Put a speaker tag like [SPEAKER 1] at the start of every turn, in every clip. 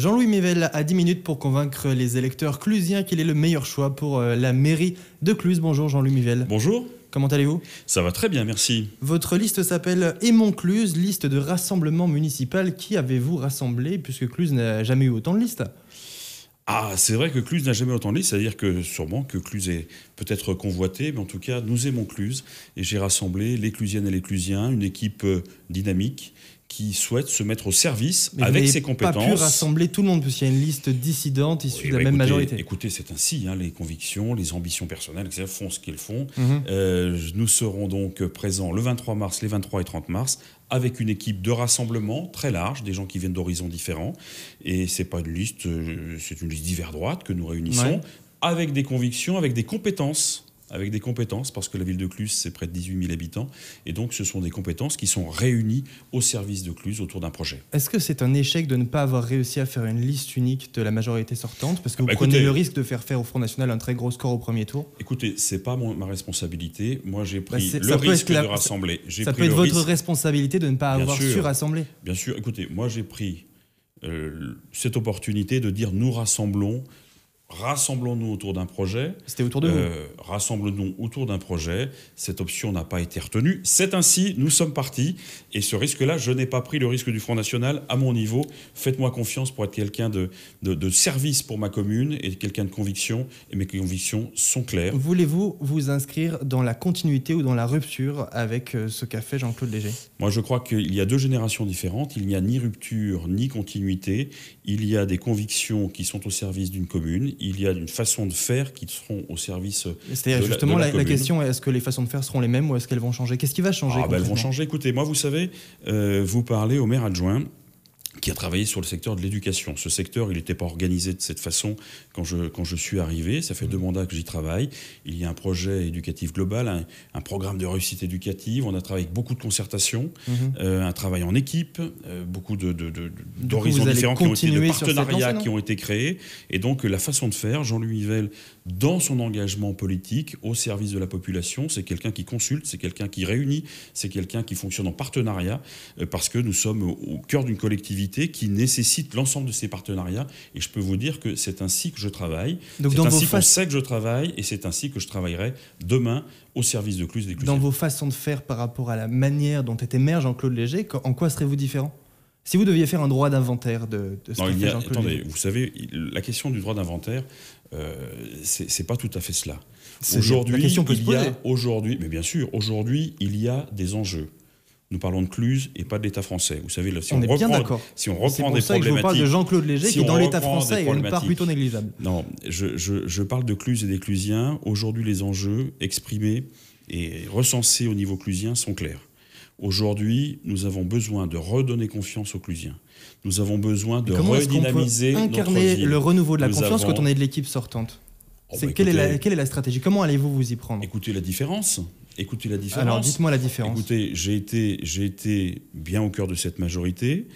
[SPEAKER 1] Jean-Louis Mével a 10 minutes pour convaincre les électeurs clusiens qu'il est le meilleur choix pour la mairie de Cluses. Bonjour Jean-Louis Mével.
[SPEAKER 2] Bonjour.
[SPEAKER 1] Comment allez-vous ?
[SPEAKER 2] Ça va très bien, merci.
[SPEAKER 1] Votre liste s'appelle Aimons Cluses, liste de rassemblement municipal. Qui avez-vous rassemblé puisque Cluses n'a jamais eu autant de listes ?
[SPEAKER 2] Ah, c'est vrai que Cluses n'a jamais autant de listes, c'est-à-dire que sûrement que Cluses est peut-être convoité, mais en tout cas, nous aimons Cluses. Et j'ai rassemblé les Clusiennes et les Clusiens, une équipe dynamique qui souhaite se mettre au service avec ses compétences.
[SPEAKER 1] Vous n'avez pas pu rassembler tout le monde puisqu'il y a une liste dissidente issue de la même majorité.
[SPEAKER 2] Écoutez, c'est ainsi, les convictions, les ambitions personnelles, etc., font ce qu'ils font. Nous serons donc présents le 23 mars, les 23 et 30 mars, avec une équipe de rassemblement très large, des gens qui viennent d'horizons différents. Et c'est pas une liste, c'est une liste divers-droite que nous réunissons, avec des convictions, avec des compétences. Parce que la ville de Cluses, c'est près de 18 000 habitants. Et donc, ce sont des compétences qui sont réunies au service de Cluses autour d'un projet.
[SPEAKER 1] Est-ce que c'est un échec de ne pas avoir réussi à faire une liste unique de la majorité sortante ? Parce que vous prenez le risque de faire au Front National un très gros score au premier tour.
[SPEAKER 2] Écoutez, c'est pas ma responsabilité. Moi, j'ai pris le risque de rassembler.
[SPEAKER 1] Ça peut être votre responsabilité de ne pas avoir su rassembler.
[SPEAKER 2] Bien sûr. Écoutez, moi, j'ai pris cette opportunité de dire nous rassemblons. Rassemblons-nous autour d'un projet.
[SPEAKER 1] C'était autour de vous.
[SPEAKER 2] Rassemblons-nous autour d'un projet. Cette option n'a pas été retenue. C'est ainsi, nous sommes partis. Et ce risque-là, je n'ai pas pris le risque du Front National à mon niveau. Faites-moi confiance pour être quelqu'un de service pour ma commune et quelqu'un de conviction. Et mes convictions sont claires.
[SPEAKER 1] Voulez-vous vous inscrire dans la continuité ou dans la rupture avec ce qu'a fait Jean-Claude Léger ?
[SPEAKER 2] Moi, je crois qu'il y a deux générations différentes. Il n'y a ni rupture ni continuité. Il y a des convictions qui sont au service d'une commune. Il y a une façon de faire qui seront au service
[SPEAKER 1] C'est-à-dire justement la question, est-ce que les façons de faire seront les mêmes ou est-ce qu'elles vont changer ? Qu'est-ce qui va changer ?
[SPEAKER 2] Elles vont changer. Écoutez, moi, vous savez, vous parlez au maire adjoint qui a travaillé sur le secteur de l'éducation. Ce secteur, il n'était pas organisé de cette façon quand je suis arrivé. Ça fait 2 mandats que j'y travaille. Il y a un projet éducatif global, un programme de réussite éducative. On a travaillé avec beaucoup de concertation, un travail en équipe, beaucoup d'horizons différents qui ont été, de partenariats qui ont été créés. Et donc, la façon de faire, Jean-Louis Mével, dans son engagement politique, au service de la population, c'est quelqu'un qui consulte, c'est quelqu'un qui réunit, c'est quelqu'un qui fonctionne en partenariat, parce que nous sommes au cœur d'une collectivité qui nécessite l'ensemble de ces partenariats. Et je peux vous dire que c'est ainsi que je travaille. Donc c'est ainsi qu'on sait que je travaille et c'est ainsi que je travaillerai demain au service de Cluses et des Clusiens.
[SPEAKER 1] Dans vos façons de faire par rapport à la manière dont était maire Jean-Claude Léger, en quoi serez-vous différent ? Si vous deviez faire un droit d'inventaire de ce qu'a fait Jean-Claude Léger.
[SPEAKER 2] Vous savez, la question du droit d'inventaire, c'est pas tout à fait cela. Mais bien sûr, aujourd'hui, il y a des enjeux. Nous parlons de Cluses et pas de l'État français. Vous savez,
[SPEAKER 1] si on reprend des problématiques...
[SPEAKER 2] C'est pour ça que
[SPEAKER 1] je vous parle de Jean-Claude Léger qui, dans l'État français, a une part plutôt négligeable.
[SPEAKER 2] Non, je parle de Cluses et des Clusiens. Aujourd'hui, les enjeux exprimés et recensés au niveau clusien sont clairs. Aujourd'hui, nous avons besoin de redonner confiance aux Clusiens. Nous avons besoin de redynamiser notre ville.
[SPEAKER 1] Comment est-ce qu'on peut incarner le renouveau de la confiance quand on est de l'équipe sortante ? Quelle est la stratégie ? Comment allez-vous vous y prendre ?
[SPEAKER 2] Écoutez la différence.
[SPEAKER 1] Alors, dites-moi la différence.
[SPEAKER 2] Écoutez, j'ai été bien au cœur de cette majorité,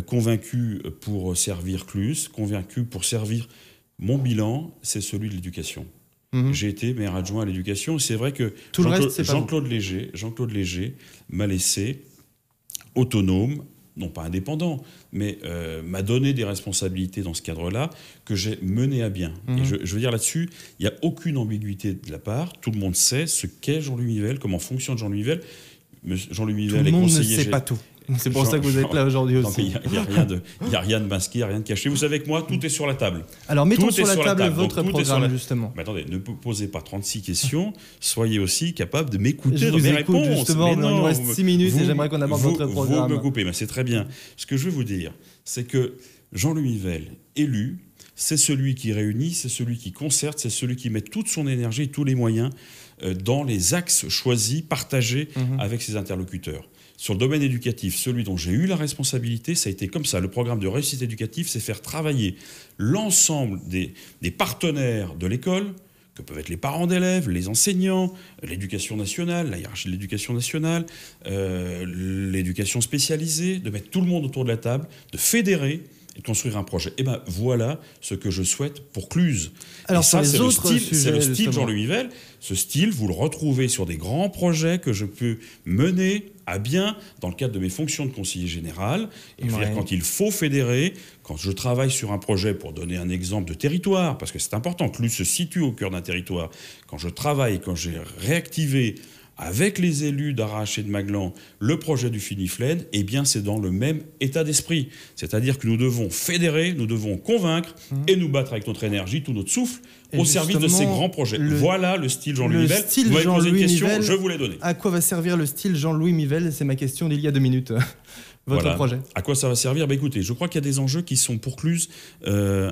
[SPEAKER 2] convaincu pour servir Cluses, convaincu pour servir mon bilan, c'est celui de l'éducation. J'ai été maire adjoint à l'éducation. C'est vrai que Jean-Claude Léger m'a laissé autonome, non pas indépendant, mais m'a donné des responsabilités dans ce cadre-là que j'ai mené à bien. Et je veux dire là-dessus, il n'y a aucune ambiguïté de la part. Tout le monde sait ce qu'est Jean-Louis Mével, comment fonctionne Jean-Louis Mével. Jean-Louis Mével est conseiller...
[SPEAKER 1] Tout le monde ne sait pas tout. C'est pour ça que vous êtes là aujourd'hui aussi.
[SPEAKER 2] Il n'y a rien de masqué, il n'y a rien de caché. Vous savez que moi, tout est sur la table.
[SPEAKER 1] Alors mettons sur la table votre programme, justement.
[SPEAKER 2] Mais attendez, ne posez pas 36 questions. Soyez aussi capable de m'écouter dans
[SPEAKER 1] mes
[SPEAKER 2] réponses.
[SPEAKER 1] Justement, il nous reste 6 minutes et j'aimerais qu'on aborde votre programme.
[SPEAKER 2] Vous me coupez, mais c'est très bien. Ce que je veux vous dire, c'est que Jean-Louis Mével, élu, c'est celui qui réunit, c'est celui qui concerte, c'est celui qui met toute son énergie, tous les moyens dans les axes choisis, partagés avec ses interlocuteurs. Sur le domaine éducatif, celui dont j'ai eu la responsabilité, ça a été comme ça. Le programme de réussite éducative, c'est faire travailler l'ensemble des partenaires de l'école, que peuvent être les parents d'élèves, les enseignants, l'éducation nationale, la hiérarchie de l'éducation nationale, l'éducation spécialisée, de mettre tout le monde autour de la table, de fédérer et de construire un projet. Et bien voilà ce que je souhaite pour Cluses.
[SPEAKER 1] Alors,
[SPEAKER 2] et ça, c'est le style Jean-Louis Mével. Ce style, vous le retrouvez sur des grands projets que je peux mener à bien dans le cadre de mes fonctions de conseiller général. Et je veux dire, quand il faut fédérer, quand je travaille sur un projet, pour donner un exemple de territoire, parce que c'est important, Cluses se situe au cœur d'un territoire, quand je travaille, quand j'ai réactivé avec les élus d'Arrache et de Maglan le projet du Finiflène, eh bien c'est dans le même état d'esprit. C'est-à-dire que nous devons fédérer, nous devons convaincre et nous battre avec notre énergie, tout notre souffle, au service de ces grands projets. Voilà le style Jean-Louis Mivel. Vous m'avez posé une question, je vous l'ai donné.
[SPEAKER 1] À quoi va servir le style Jean-Louis Mivel? C'est ma question d'il y a 2 minutes. Votre projet.
[SPEAKER 2] À quoi ça va servir? Écoutez, je crois qu'il y a des enjeux qui sont pour Cluses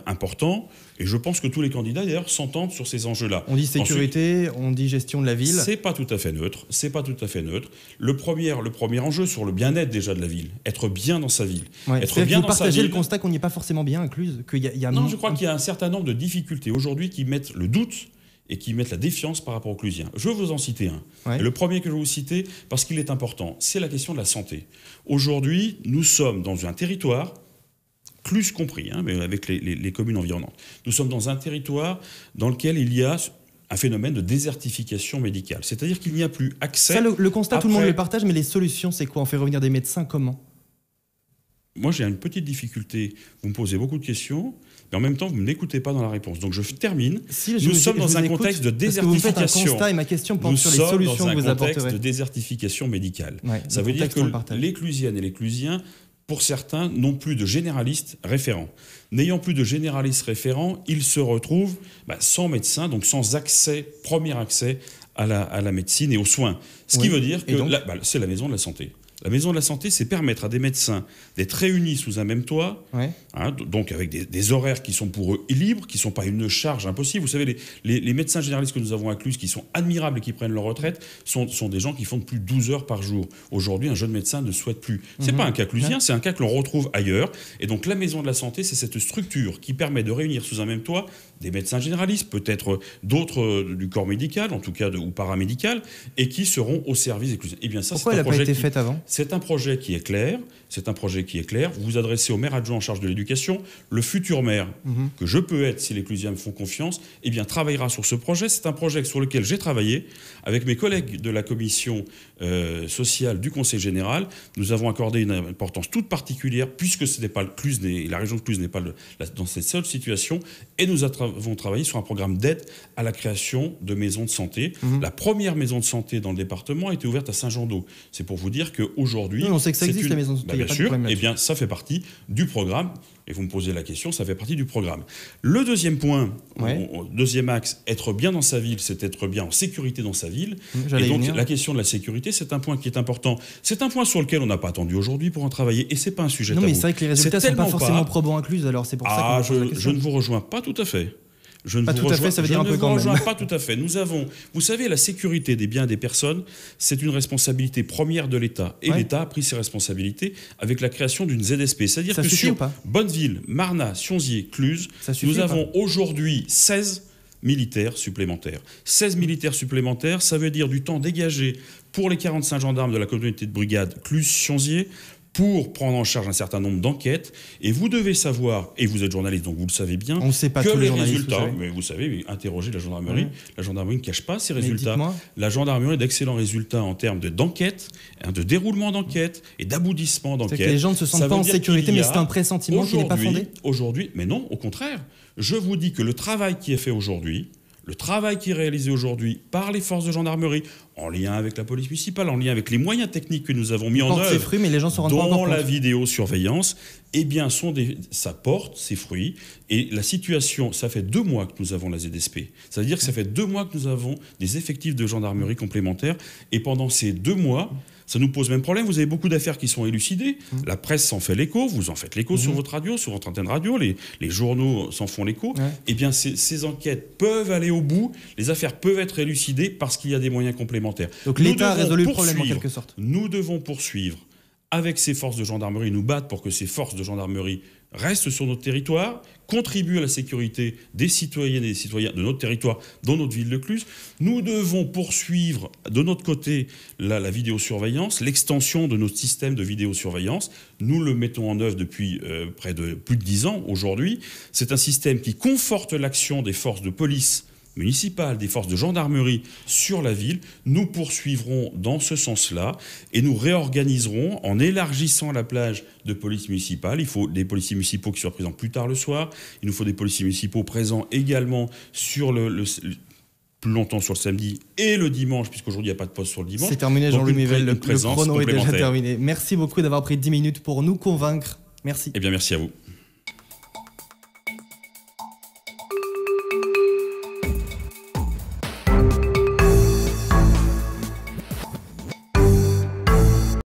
[SPEAKER 2] importants. Et je pense que tous les candidats, d'ailleurs, s'entendent sur ces enjeux-là.
[SPEAKER 1] On dit sécurité, on dit gestion de la ville.
[SPEAKER 2] C'est pas tout à fait neutre. C'est pas tout à fait neutre. Le premier enjeu sur le bien-être déjà de la ville, être bien dans sa ville.
[SPEAKER 1] Être bien dans sa ville. Vous partagez le constat qu'on n'y est pas forcément bien à Cluses,
[SPEAKER 2] Non, je crois qu'il y a un certain nombre de difficultés aujourd'hui qui mettent le doute et qui mettent la défiance par rapport aux Clusiens. Je vais vous en citer un. Et le premier que je vais vous citer, parce qu'il est important, c'est la question de la santé. Aujourd'hui, nous sommes dans un territoire, Cluses compris, mais avec les communes environnantes, nous sommes dans un territoire dans lequel il y a un phénomène de désertification médicale. C'est-à-dire qu'il n'y a plus accès...
[SPEAKER 1] Ça, le constat, tout le monde le partage, mais les solutions, c'est quoi? On fait revenir des médecins comment?
[SPEAKER 2] Moi, j'ai une petite difficulté. Vous me posez beaucoup de questions, mais en même temps, vous ne m'écoutez pas dans la réponse. Donc, je termine. Nous sommes dans un contexte de désertification.
[SPEAKER 1] Vous faites un constat et ma question porte sur les solutions que vous apporterez.
[SPEAKER 2] Nous sommes dans un contexte de désertification médicale. Ça veut dire que les Clusiennes et les Clusiens, pour certains, n'ont plus de généralistes référents. N'ayant plus de généralistes référents, ils se retrouvent sans médecin, donc sans premier accès à la médecine et aux soins. Ce qui veut dire que c'est la maison de la santé. La maison de la santé, c'est permettre à des médecins d'être réunis sous un même toit, donc avec des horaires qui sont pour eux libres, qui ne sont pas une charge impossible. Vous savez, les médecins généralistes que nous avons à Cluses, qui sont admirables et qui prennent leur retraite, sont des gens qui font plus de 12 heures par jour. Aujourd'hui, un jeune médecin ne souhaite plus. Ce n'est pas un cas clusien, c'est un cas que l'on retrouve ailleurs. Et donc la maison de la santé, c'est cette structure qui permet de réunir sous un même toit des médecins généralistes, peut-être d'autres du corps médical, en tout cas, ou paramédical, et qui seront au service des Clusiens. Eh bien, ça,
[SPEAKER 1] pourquoi elle n'a pas été faite avant?
[SPEAKER 2] C'est un projet qui est clair. Vous vous adressez au maire adjoint en charge de l'éducation. Le futur maire, que je peux être si les Clusiens me font confiance, travaillera sur ce projet. C'est un projet sur lequel j'ai travaillé avec mes collègues de la commission sociale du Conseil général. Nous avons accordé une importance toute particulière, puisque ce n'est pas la région de Cluses n'est pas dans cette seule situation. Et nous avons travaillé sur un programme d'aide à la création de maisons de santé. La première maison de santé dans le département a été ouverte à Saint-Jean-d'Eau. C'est pour vous dire qu'aujourd'hui...
[SPEAKER 1] on sait que ça existe, la maison de santé.
[SPEAKER 2] Bien sûr, ça fait partie du programme. Et vous me posez la question, ça fait partie du programme. Le deuxième point, deuxième axe, être bien dans sa ville, c'est être bien en sécurité dans sa ville. Et donc la question de la sécurité, c'est un point qui est important. C'est un point sur lequel on n'a pas attendu aujourd'hui pour en travailler. Et c'est pas un sujet tabou.
[SPEAKER 1] Non, mais c'est vrai que les résultats ne sont pas forcément probants inclus. Alors c'est pour ça que
[SPEAKER 2] je ne vous rejoins pas tout à fait.
[SPEAKER 1] Pas tout à fait, ça veut dire un peu quand même.
[SPEAKER 2] Pas tout à fait. Nous avons, vous savez, la sécurité des biens et des personnes, c'est une responsabilité première de l'État. Et l'État a pris ses responsabilités avec la création d'une ZSP. C'est-à-dire que sur Bonneville, Marnat, Sionzier, Cluses, nous avons aujourd'hui 16 militaires supplémentaires. 16 militaires supplémentaires, ça veut dire du temps dégagé pour les 45 gendarmes de la communauté de brigade Cluses-Sionzier pour prendre en charge un certain nombre d'enquêtes. Et vous devez savoir, et vous êtes journaliste, donc vous le savez bien,
[SPEAKER 1] on sait pas
[SPEAKER 2] que
[SPEAKER 1] tous
[SPEAKER 2] les résultats, mais vous savez, interrogez la gendarmerie, la gendarmerie ne cache pas ses résultats. La gendarmerie a d'excellents résultats en termes d'enquête, de déroulement d'enquête et d'aboutissement d'enquête.
[SPEAKER 1] Les gens ne se sentent pas en sécurité, mais c'est un pressentiment qui n'est pas fondé.
[SPEAKER 2] Aujourd'hui, mais non, au contraire. Je vous dis que le travail qui est fait aujourd'hui, le travail qui est réalisé aujourd'hui par les forces de gendarmerie, en lien avec la police municipale, en lien avec les moyens techniques que nous avons mis en œuvre,
[SPEAKER 1] fruits, mais les gens se rendent pas encore compte.
[SPEAKER 2] La vidéosurveillance, ça porte ses fruits. Et la situation, ça fait 2 mois que nous avons la ZSP. Ça veut dire que ça fait 2 mois que nous avons des effectifs de gendarmerie complémentaires. Et pendant ces 2 mois, ça nous pose même problème. Vous avez beaucoup d'affaires qui sont élucidées. La presse s'en fait l'écho. Vous en faites l'écho sur votre radio, sur votre antenne radio. Les journaux s'en font l'écho. Eh bien, ces enquêtes peuvent aller au bout. Les affaires peuvent être élucidées parce qu'il y a des moyens complémentaires.
[SPEAKER 1] Donc l'État a résolu le problème en quelque sorte.
[SPEAKER 2] Nous devons poursuivre avec ces forces de gendarmerie, nous battre pour que ces forces de gendarmerie restent sur notre territoire, contribuent à la sécurité des citoyennes et des citoyens de notre territoire, dans notre ville de Cluses. Nous devons poursuivre de notre côté la vidéosurveillance, l'extension de notre système de vidéosurveillance. Nous le mettons en œuvre depuis plus de 10 ans aujourd'hui. C'est un système qui conforte l'action des forces de police municipales, des forces de gendarmerie sur la ville, nous poursuivrons dans ce sens-là et nous réorganiserons en élargissant la plage de police municipale. Il faut des policiers municipaux qui soient présents plus tard le soir. Il nous faut des policiers municipaux présents également sur plus longtemps sur le samedi et le dimanche, puisqu'aujourd'hui il n'y a pas de poste sur le dimanche.
[SPEAKER 1] C'est terminé, Jean-Louis Mével, le chrono est déjà
[SPEAKER 2] complémentaire.
[SPEAKER 1] terminé. Merci beaucoup d'avoir pris 10 minutes pour nous convaincre. Merci.
[SPEAKER 2] Eh bien, merci à vous.